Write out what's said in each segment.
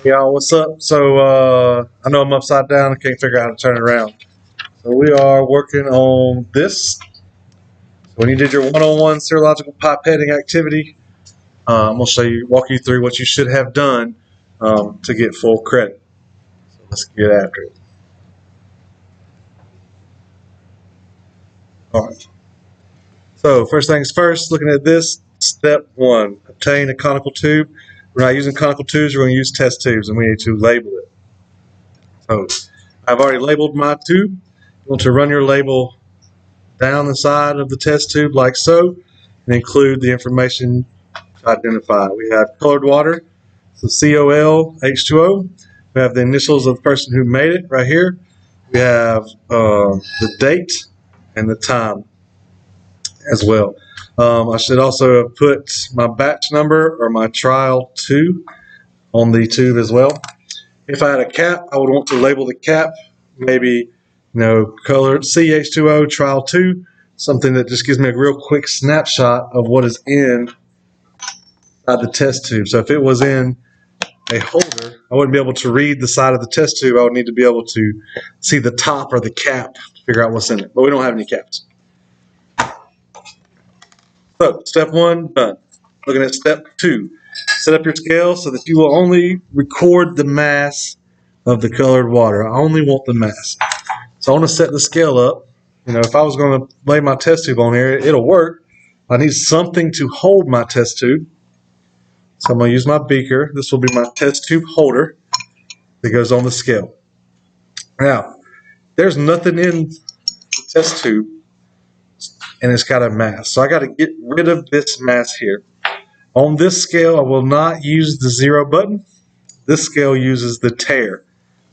Y'all, what's up? So I know I'm upside down. I can't figure out how to turn it around. So we are working on this. So when you did your one-on-one serological pipetting activity, I'm going to walk you through what you should have done to get full credit. So let's get after it. All right. So first things first, looking at this, step one, obtain a conical tube. We're not using conical tubes, we're going to use test tubes, and we need to label it. So I've already labeled my tube. You want to run your label down the side of the test tube like so, and include the information to identify. We have colored water, so COL, H2O. We have the initials of the person who made it right here. We have the date and the time as well. I should also have put my batch number or my trial 2 on the tube as well. If I had a cap, I would want to label the cap, maybe, colored CH2O trial 2, something that just gives me a real quick snapshot of what is inside the test tube. So if it was in a holder, I wouldn't be able to read the side of the test tube. I would need to be able to see the top or the cap to figure out what's in it. But we don't have any caps. So step 1, done. Looking at step 2. Set up your scale so that you will only record the mass of the colored water. I only want the mass. So I want to set the scale up. If I was going to lay my test tube on here, it'll work. I need something to hold my test tube. So I'm going to use my beaker. This will be my test tube holder that goes on the scale. Now, there's nothing in the test tube, and it's got a mass. So I got to get rid of this mass here. On this scale, I will not use the 0 button. This scale uses the tare.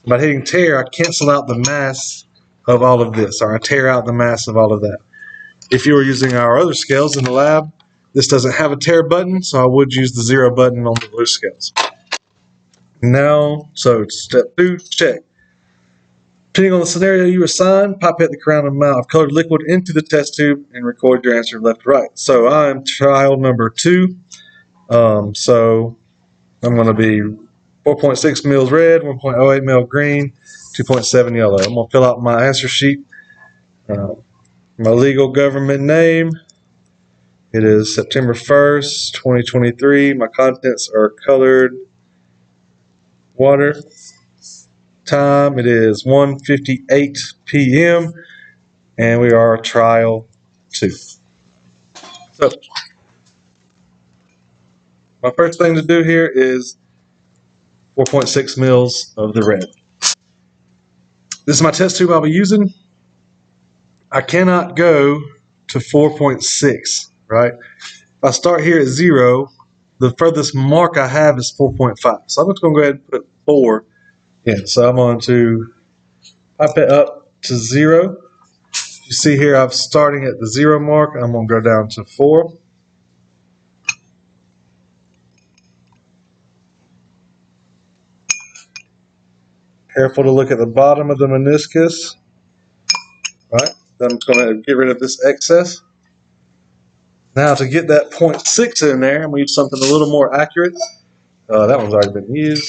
By hitting tare, I cancel out the mass of all of this, or I tear out the mass of all of that. If you were using our other scales in the lab, this doesn't have a tare button, so I would use the 0 button on the blue scales. Now, so step 2, check. Depending on the scenario you assign, pipette the correct amount of colored liquid into the test tube and record your answer left to right. So I'm trial number 2. So I'm going to be 4.6 mils red, 1.08 mil green, 2.7 yellow. I'm going to fill out my answer sheet. My legal government name. It is September 1st, 2023. My contents are colored water. Time, it is 1:58 p.m. and we are trial 2. So my first thing to do here is 4.6 mils of the red. This is my test tube I'll be using. I cannot go to 4.6, right? If I start here at 0, the furthest mark I have is 4.5. So I'm just going to go ahead and put 4 in. So I'm going to pipette up to 0. You see here I'm starting at the 0 mark. I'm going to go down to 4. Careful to look at the bottom of the meniscus. Right, then I'm going to get rid of this excess. Now to get that 0.6 in there, I'm going to use something a little more accurate. That one's already been used.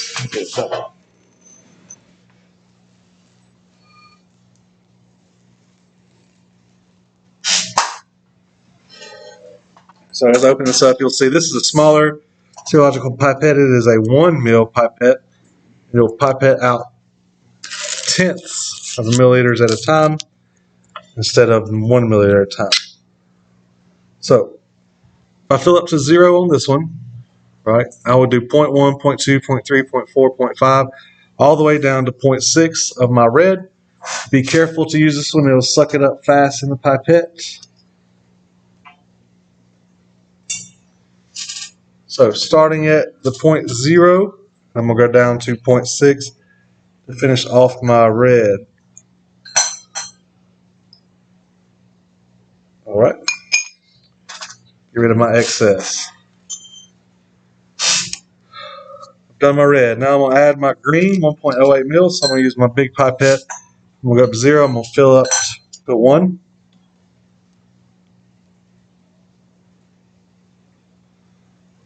So as I open this up, you'll see this is a smaller serological pipette. It is a 1 mil pipette. It will pipette out tenths of milliliters at a time instead of 1 milliliter at a time. So if I fill up to 0 on this one, right, I will do 0.1, 0.2, 0.3, 0.4, 0.5, all the way down to 0.6 of my red. Be careful to use this one. It'll suck it up fast in the pipette. So starting at the 0.0, I'm going to go down to 0.6 to finish off my red. All right. Get rid of my excess. I've done my red. Now I'm going to add my green, 1.08 mils. So I'm going to use my big pipette. I'm going to go up to 0. I'm going to fill up to 1.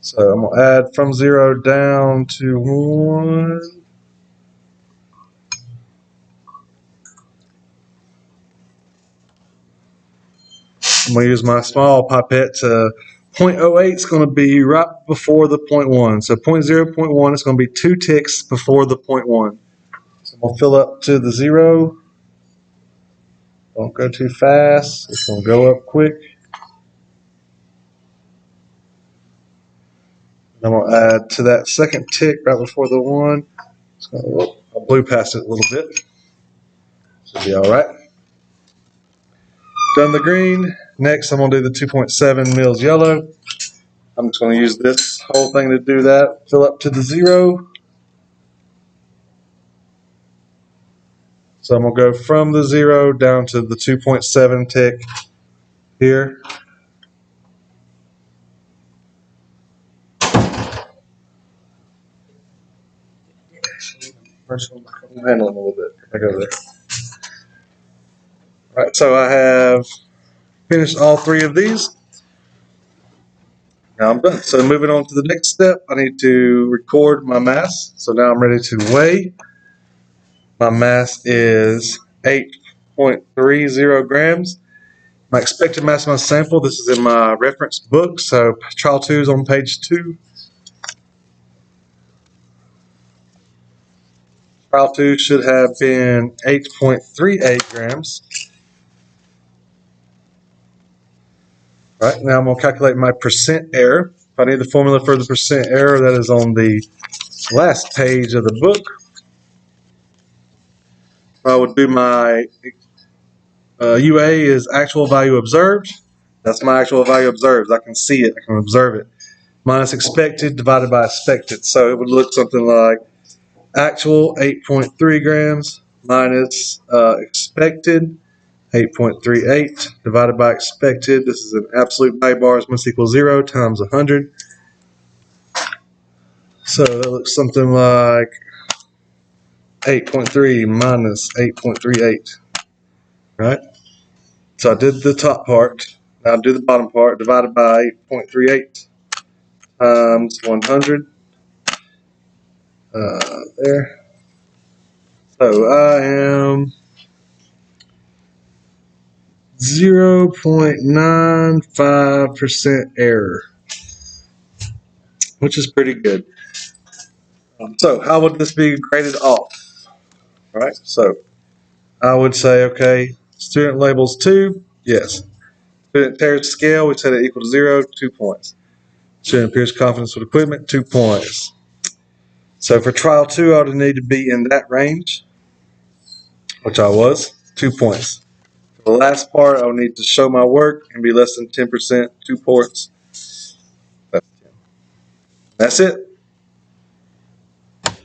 So I'm going to add from 0 down to 1. I'm going to use my small pipette to 0.08 is going to be right before the 0.1. So 0.0, 0.1 is going to be 2 ticks before the 0.1. So I'm going to fill up to the 0. Don't go too fast. It's going to go up quick. I'm going to add to that second tick right before the 1. So I'll blew past it a little bit. Should be all right. Done the green. Next, I'm going to do the 2.7 mils yellow. I'm just going to use this whole thing to do that. Fill up to the 0. So I'm going to go from the 0 down to the 2.7 tick here. I'm handling a little bit. I go there. All right, so I have finished all 3 of these. Now I'm done. So moving on to the next step, I need to record my mass. So now I'm ready to weigh. My mass is 8.30 grams. My expected mass of my sample, this is in my reference book, so trial 2 is on page 2. Trial 2 should have been 8.38 grams. All right, now I'm going to calculate my percent error. If I need the formula for the percent error, that is on the last page of the book. I would do my UA is actual value observed. That's my actual value observed. I can see it. I can observe it. Minus expected divided by expected. So it would look something like actual 8.3 grams minus expected 8.38 divided by expected. This is an absolute value bars must equal 0 times 100. So that looks something like 8.3 minus 8.38. Right? So I did the top part. Now I'll do the bottom part divided by 8.38 times 100. There. So I am 0.95% error, which is pretty good. So how would this be graded off? All right, so I would say, okay, student labels 2, yes. Student tears scale, we set it equal to 0, 2 points. Student appears confidence with equipment, 2 points. So for trial 2, I would need to be in that range, which I was, 2 points. For the last part, I would need to show my work and be less than 10%, 2 points. That's it.